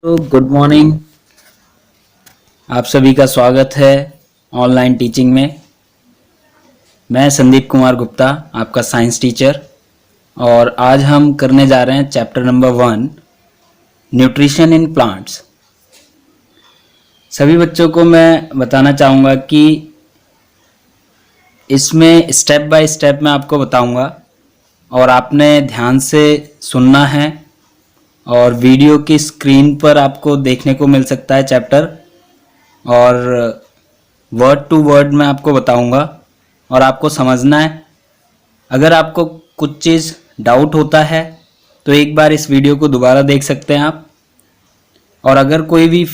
तो good morning. आप सभी का स्वागत है ऑनलाइन टीचिंग में। मैं संदीप कुमार गुप्ता, आपका साइंस टीचर, और आज हम करने जा रहे हैं chapter number 1, nutrition in plants. सभी बच्चों को मैं बताना चाहूँगा कि इसमें स्टेप बाय स्टेप मैं आपको बताऊँगा और आपने ध्यान से सुनना है, और वीडियो की स्क्रीन पर आपको देखने को मिल सकता है चैप्टर, और वर्ड टू वर्ड मैं आपको बताऊंगा और आपको समझना है। अगर आपको कुछ चीज़ डाउट होता है तो एक बार इस वीडियो को दोबारा देख सकते हैं आप, और अगर कोई भी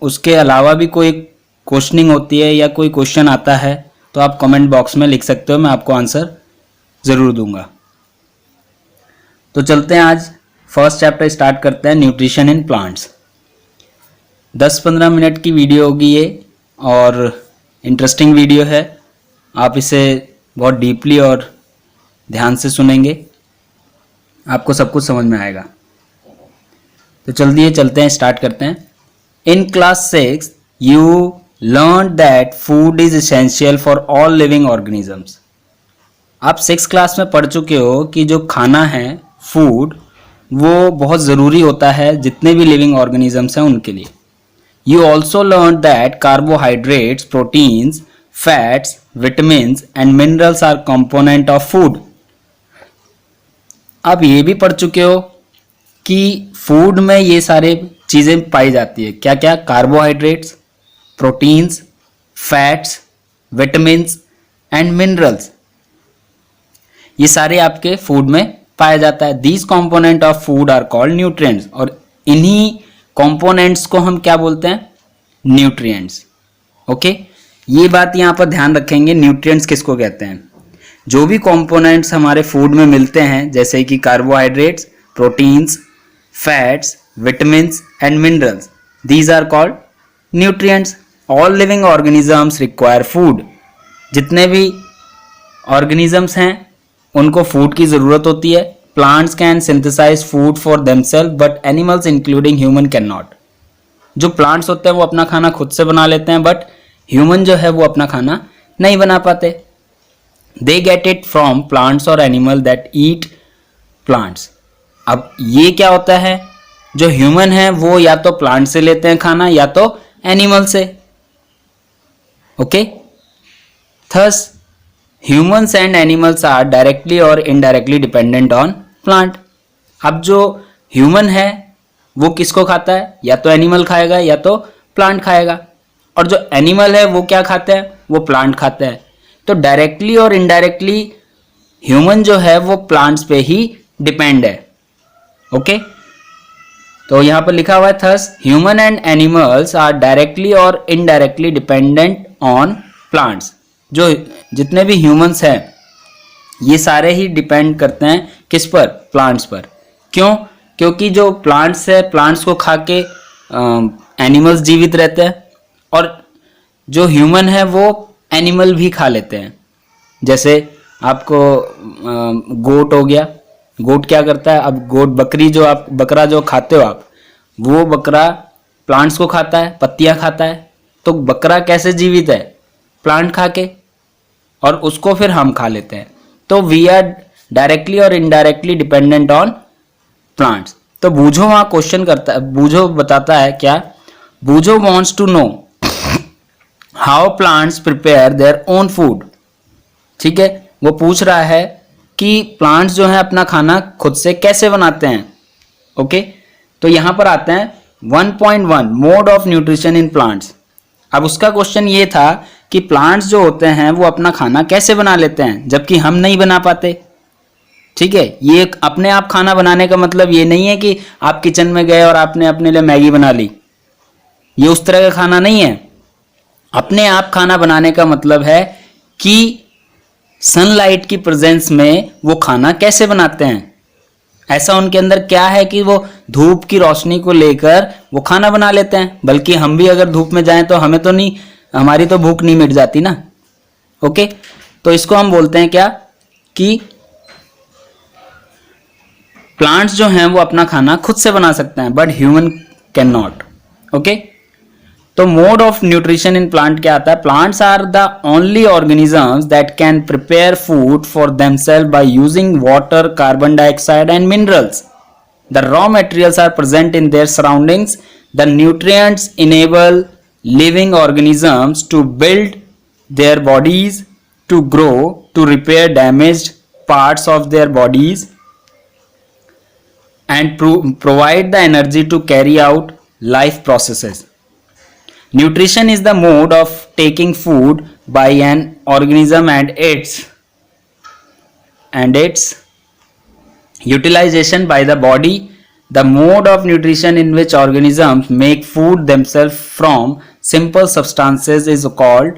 उसके अलावा भी कोई क्वेश्चनिंग होती है या कोई क्वेश्चन आता है तो आप कमेंट बॉक्स में लिख सकते हो, मैं आपको आंसर ज़रूर दूंगा। तो चलते हैं, आज फर्स्ट चैप्टर स्टार्ट करते हैं, न्यूट्रिशन इन प्लांट्स। 10-15 मिनट की वीडियो होगी ये, और इंटरेस्टिंग वीडियो है। आप इसे बहुत डीपली और ध्यान से सुनेंगे, आपको सब कुछ समझ में आएगा। तो चलिए चलते हैं, स्टार्ट करते हैं। In class 6 you learn that food is essential for all living organisms. आप 6 क्लास में पढ़ चुके हो कि जो खाना है, फूड, वो बहुत ज़रूरी होता है जितने भी लिविंग ऑर्गेनिजम्स हैं उनके लिए। You also learn that carbohydrates, proteins, fats, vitamins and minerals R component of food. आप ये भी पढ़ चुके हो कि फूड में ये सारे चीज़ें पाई जाती है। क्या क्या? Carbohydrates, proteins, fats, vitamins and minerals, ये सारे आपके फूड में पाया जाता है। These component of food are called nutrients, और इन्हीं कॉम्पोनेंट्स को हम क्या बोलते हैं? न्यूट्रिएंट्स। ओके, ये बात यहाँ पर ध्यान रखेंगे, न्यूट्रिएंट्स किसको कहते हैं। जो भी कॉम्पोनेंट्स हमारे फूड में मिलते हैं, जैसे कि carbohydrates, proteins, fats, vitamins and minerals, these are called nutrients. All living organisms require food. जितने भी ऑर्गेनिजम्स हैं उनको फूड की ज़रूरत होती है। Plants can synthesize food for themself but animals including human can not. जो प्लांट्स होते हैं वो अपना खाना खुद से बना लेते हैं, बट ह्यूमन जो है वो अपना खाना नहीं बना पाते। They get it from plants और एनिमल दैट ईट प्लांट्स। अब ये क्या होता है, जो ह्यूमन है वो या तो प्लांट से लेते हैं खाना या तो एनिमल से। Okay, thus humans and animals are directly or indirectly dependent on plant. अब जो ह्यूमन है वो किसको खाता है? या तो एनिमल खाएगा या तो प्लांट खाएगा, और जो एनिमल है वो क्या खाते हैं? वो प्लांट खाते हैं। तो डायरेक्टली और इनडायरेक्टली ह्यूमन जो है वो प्लांट्स पे ही डिपेंड है। ओके, तो यहाँ पर लिखा हुआ है, thus human and animals are directly or indirectly dependent on plants. जो जितने भी ह्यूमंस हैं ये सारे ही डिपेंड करते हैं किस पर? प्लांट्स पर। क्यों? क्योंकि जो प्लांट्स है, प्लांट्स को खा के एनिमल्स जीवित रहते हैं, और जो ह्यूमन है वो एनिमल भी खा लेते हैं। जैसे आपको गोट हो गया। गोट क्या करता है? अब गोट, बकरी जो आप, बकरा जो खाते हो आप, वो बकरा प्लांट्स को खाता है, पत्तियां खाता है। तो बकरा कैसे जीवित है? प्लांट खा के, और उसको फिर हम खा लेते हैं। तो we are directly or indirectly dependent on plants. तो बूझो वहां क्वेश्चन करता है, बूझो बताता है क्या? Boojho wants to know how plants prepare their own food. ठीक है, वो पूछ रहा है कि प्लांट्स जो है अपना खाना खुद से कैसे बनाते हैं। ओके, तो यहां पर आते हैं 1.1 mode of nutrition in plants. अब उसका क्वेश्चन ये था कि प्लांट्स जो होते हैं वो अपना खाना कैसे बना लेते हैं जबकि हम नहीं बना पाते। ठीक है, ये अपने आप खाना बनाने का मतलब ये नहीं है कि आप किचन में गए और आपने अपने लिए मैगी बना ली। ये उस तरह का खाना नहीं है। अपने आप खाना बनाने का मतलब है कि सनलाइट की प्रेजेंस में वो खाना कैसे बनाते हैं। ऐसा उनके अंदर क्या है कि वो धूप की रोशनी को लेकर वो खाना बना लेते हैं। बल्कि हम भी अगर धूप में जाएं तो हमें तो नहीं, हमारी तो भूख नहीं मिट जाती ना। ओके, तो इसको हम बोलते हैं क्या कि प्लांट्स जो हैं वो अपना खाना खुद से बना सकते हैं, but human can not. Okay, तो mode of nutrition in plant क्या आता है? Plants are the only organisms that can prepare food for themselves by using water, carbon dioxide and minerals. The raw materials are present in their surroundings. The nutrients enable living organisms to build their bodies, to grow, to repair damaged parts of their bodies, and provide the energy to carry out life processes. Nutrition is the mode of taking food by an organism and its utilization by the body. The mode of nutrition in which organisms make food themselves from simple substances is called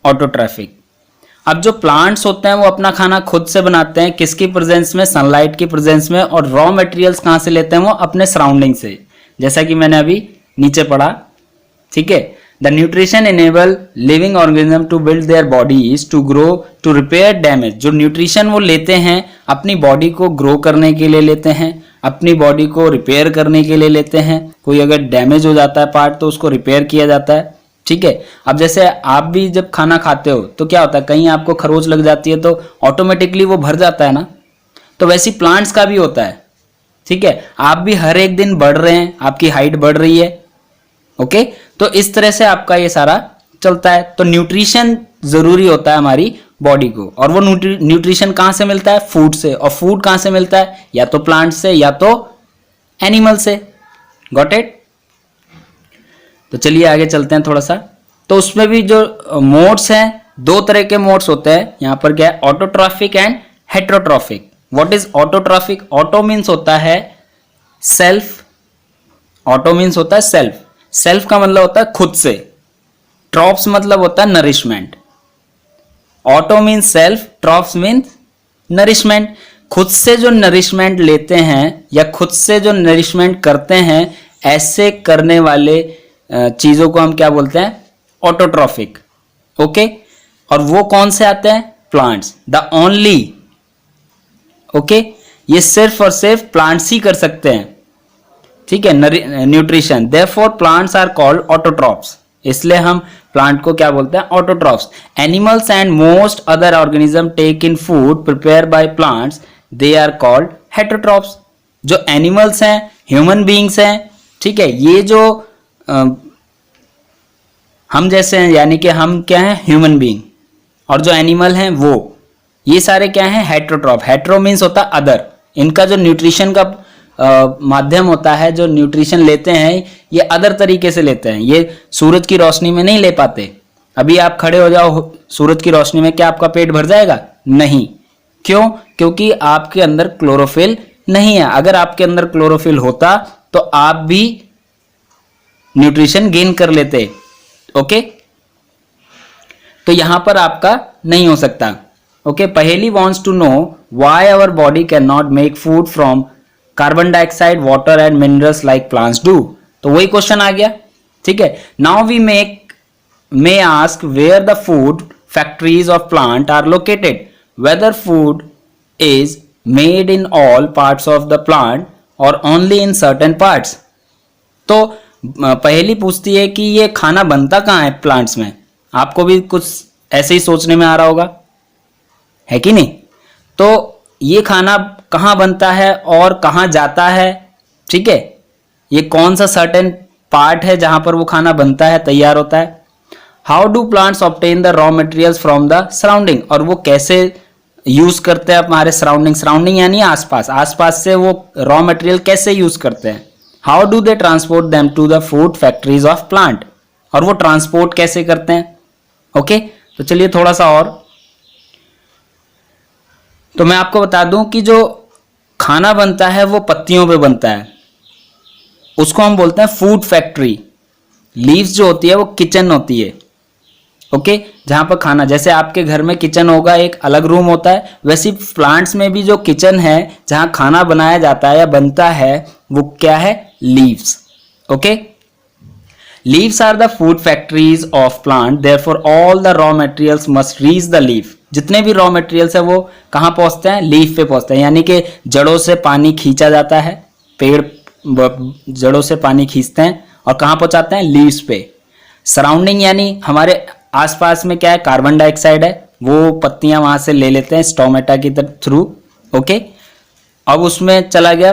autotrophic. अब जो plants होते हैं वो अपना खाना खुद से बनाते हैं, किसकी प्रेजेंस में? सनलाइट की प्रेजेंस में. और रॉ मटेरियल्स कहाँ से लेते हैं? वो अपने सराउंडिंग से, जैसा कि मैंने अभी नीचे पढ़ा. ठीक है. The nutrition enable living organism to build their bodies, to grow, to repair damage. जो न्यूट्रिशन वो लेते हैं अपनी बॉडी को ग्रो करने के लिए लेते हैं, अपनी बॉडी को रिपेयर करने के लिए लेते हैं. कोई अगर डैमेज हो जाता है पार्ट तो उसको रिपेयर किया जाता है. ठीक है. अब जैसे आप भी जब खाना खाते हो तो क्या होता है, कहीं आपको खरोच लग जाती है तो ऑटोमेटिकली वो भर जाता है ना. तो वैसे प्लांट्स का भी होता है. ठीक है. आप भी हर एक दिन बढ़ रहे हैं, आपकी हाइट बढ़ रही है. ओके, तो इस तरह से आपका ये सारा चलता है. तो न्यूट्रिशन जरूरी होता है हमारी बॉडी को. और वो न्यूट्रिशन कहां से मिलता है? फूड से. और फूड कहां से मिलता है? या तो प्लांट से या तो एनिमल से. Got it? तो चलिए आगे चलते हैं थोड़ा सा. तो उसमें भी जो मोड्स हैं, दो तरह के मोड्स होते हैं. यहां पर क्या है? Autotrophic and heterotrophic. What is autotrophic? Auto means होता है सेल्फ. ऑटो मीन्स होता है सेल्फ. सेल्फ का मतलब होता है खुद से. ट्रॉप्स मतलब होता है nourishment. Auto means self, trophs means nourishment. खुद से जो नरिशमेंट लेते हैं या खुद से जो नरिशमेंट करते हैं, ऐसे करने वाले चीजों को हम क्या बोलते हैं? ऑटोट्रॉफिक. ओके. और वो कौन से आते हैं? प्लांट्स. The only. ओके, ये सिर्फ और सिर्फ प्लांट्स ही कर सकते हैं. ठीक है. Nutrition. Therefore plants are called autotrophs. इसलिए हम प्लांट को क्या बोलते हैं? Autotrophs. Animals and most other organism take in food prepare by plants, they are called heterotrophs. जो एनिमल्स हैं, ह्यूमन बीइंग्स हैं, ठीक है, ये जो हम जैसे हैं, यानी कि हम क्या हैं? Human being. और जो एनिमल हैं वो, ये सारे क्या हैं? हेट्रोट्रॉप. हेट्रो मीन्स होता है अदर. इनका जो न्यूट्रिशन का माध्यम होता है, जो न्यूट्रिशन लेते हैं, ये अदर तरीके से लेते हैं. ये सूरज की रोशनी में नहीं ले पाते. अभी आप खड़े हो जाओ सूरज की रोशनी में, क्या आपका पेट भर जाएगा? नहीं. क्यों? क्योंकि आपके अंदर क्लोरोफिल नहीं है. अगर आपके अंदर क्लोरोफिल होता तो आप भी न्यूट्रिशन गेन कर लेते. ओके. तो यहां पर आपका नहीं हो सकता. Okay. Paheli wants to know why our body can not make food from carbon dioxide, water and minerals like plants do. तो वही क्वेश्चन आ गया. ठीक है. Now we may ask where the food factories of plant are located, whether food is made in all parts of the plant or only in certain parts. तो पहली पूछती है कि ये खाना बनता कहाँ है प्लांट्स में. आपको भी कुछ ऐसे ही सोचने में आ रहा होगा, है कि नहीं? तो ये खाना कहाँ बनता है और कहाँ जाता है. ठीक है. ये कौन सा सर्टेन पार्ट है जहां पर वो खाना बनता है, तैयार होता है. How do plants obtain the raw materials from the surrounding. और वो कैसे यूज करते हैं हमारे सराउंडिंग. सराउंडिंग यानी आसपास. आसपास से वो रॉ मटेरियल कैसे यूज करते हैं. How do they transport them to the food factories of plant. और वो ट्रांसपोर्ट कैसे करते हैं. ओके. तो चलिए थोड़ा सा और. तो मैं आपको बता दूं कि जो खाना बनता है वो पत्तियों पे बनता है. उसको हम बोलते हैं फूड फैक्ट्री. लीव्स जो होती है वो किचन होती है. ओके. जहां पर खाना, जैसे आपके घर में किचन होगा, एक अलग रूम होता है, वैसे प्लांट्स में भी जो किचन है जहां खाना बनाया जाता है या बनता है, वो क्या है? Leaves. Okay. Leaves are the food factories of plant, therefore all the raw materials must reach the leaf. जितने भी रॉ मटेरियल्स है वो कहां पहुंचते हैं? लीफ पे पहुंचते हैं. यानी कि जड़ों से पानी खींचा जाता है पेड़ जड़ों से पानी खींचते हैं और कहाँ पहुंचाते हैं, लीव्स पे। सराउंडिंग यानी हमारे आसपास में क्या है, कार्बन डाइऑक्साइड है, वो पत्तियां वहां से ले लेते हैं स्टोमेटा की थ्रू। ओके, अब उसमें चला गया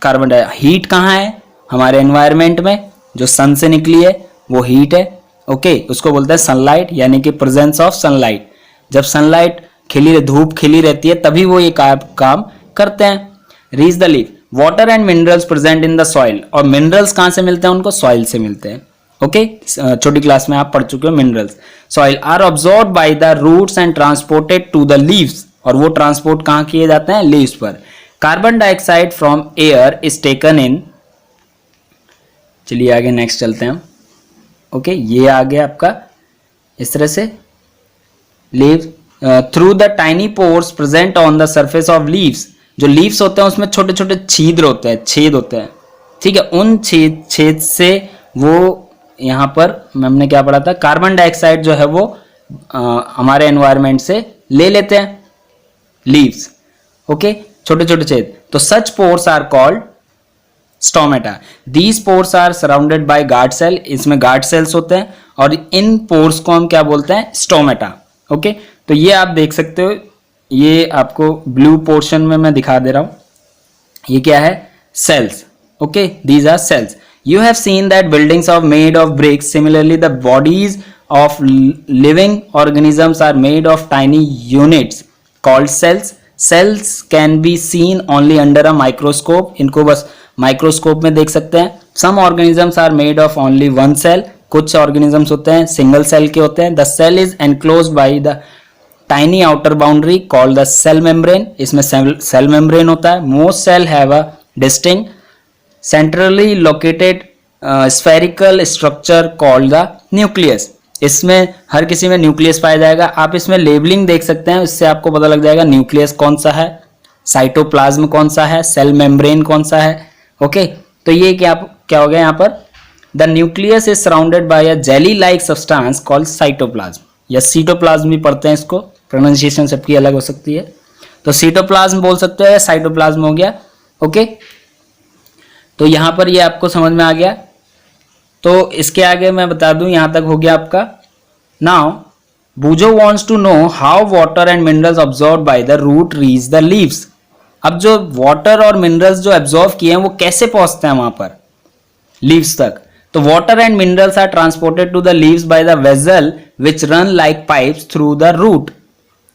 कार्बन डाइऑक्साइड। हीट कहाँ है, हमारे एनवायरनमेंट में जो सन से निकली है वो हीट है। ओके, उसको बोलते हैं सनलाइट, यानी कि प्रेजेंस ऑफ सनलाइट। जब सनलाइट खिली, धूप खिली रहती है तभी वो ये काम करते हैं। Reach the leaf, water and minerals present in the soil. और मिनरल्स कहाँ से मिलते हैं, उनको सॉइल से मिलते हैं। ओके, छोटी क्लास में आप पढ़ चुके हो minerals. Soil are absorb by the roots and transported to the leaves. और वो ट्रांसपोर्ट कहाँ किए जाते हैं, लीव्स पर। Carbon dioxide from air is taken in. चलिए आगे नेक्स्ट चलते हैं हम। ओके, ये आ गया आपका इस तरह से leaves through the tiny pores present on the surface of leaves. जो लीव्स होते हैं उसमें छोटे छोटे छिद्र होते हैं, छेद होते हैं, ठीक है। उन छेद से वो यहाँ पर हमने क्या पढ़ा था, कार्बन डाइऑक्साइड जो है वो हमारे एनवायरनमेंट से ले लेते हैं लीव्स। ओके, छोटे छोटे छेद। तो such pores are called stomata. These pores are surrounded by guard cell. इसमें गार्ड सेल्स होते हैं और इन पोर्स को हम क्या बोलते हैं, स्टोमेटा। ओके, तो ये आप देख सकते हो, ये आपको ब्लू पोर्शन में मैं दिखा दे रहा हूं। ये क्या है, cells. Okay, these are cells. You have seen that buildings are made of bricks. Similarly, the bodies of living organisms are made of tiny units called cells. Cells can be seen only under a microscope. इनको बस microscope में देख सकते हैं। Some organisms are made of only one cell. कुछ organisms होते हैं single cell के होते हैं। The cell is enclosed by the tiny outer boundary called the cell membrane. इसमें cell membrane होता है। Most cell have a distinct centrally located spherical structure called the nucleus. इसमें हर किसी में न्यूक्लियस पाया जाएगा। आप इसमें लेबलिंग देख सकते हैं, इससे आपको पता लग जाएगा न्यूक्लियस कौन सा है, साइटोप्लाज्म कौन सा है, सेल मेम्ब्रेन कौन सा है। ओके, तो ये क्या हो गया यहाँ पर, the nucleus is surrounded by a jelly like substance called cytoplasm, या सीटोप्लाज्म भी पढ़ते हैं इसको, प्रोनाउंसिएशन सबकी अलग हो सकती है। तो सीटोप्लाज्म बोल सकते हो या साइटोप्लाज्म हो गया। ओके, तो यहां पर ये आपको समझ में आ गया। तो इसके आगे मैं बता दूं, यहां तक हो गया आपका। Now Boojho wants to know how water and minerals absorb by the root reach the leaves. अब जो वाटर और मिनरल्स जो एब्जॉर्ब किए हैं वो कैसे पहुंचते हैं वहां पर, लीव्स तक। तो water and minerals are transported to the leaves by the vessel which run like pipes through the root.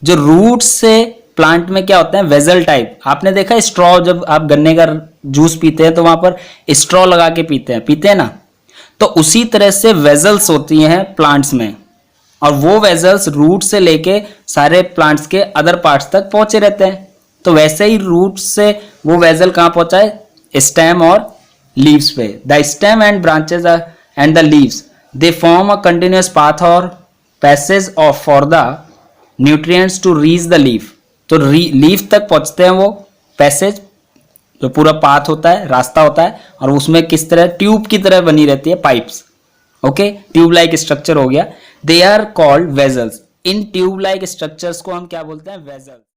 जो रूट से प्लांट में क्या होता है, वेजल टाइप। आपने देखा स्ट्रॉ, जब आप गन्ने का जूस पीते हैं तो वहां पर स्ट्रॉ लगा के पीते हैं ना, तो उसी तरह से वेजल्स होती हैं प्लांट्स में, और वो वेजल्स रूट से लेके सारे प्लांट्स के अदर पार्ट्स तक पहुंचे रहते हैं। तो वैसे ही रूट से वो वेजल कहां पहुंचा है, स्टेम और लीव्स पे। The stem and branches and the leaves they form a continuous path और passage of for the nutrients to reach the leaf. तो लीफ तक पहुंचते हैं वो पैसेज, जो पूरा पाथ होता है, रास्ता होता है, और उसमें किस तरह ट्यूब की तरह बनी रहती है pipes. Okay, tube like structure हो गया। They are called vessels. इन ट्यूब लाइक स्ट्रक्चर्स को हम क्या बोलते हैं, वेजल्स।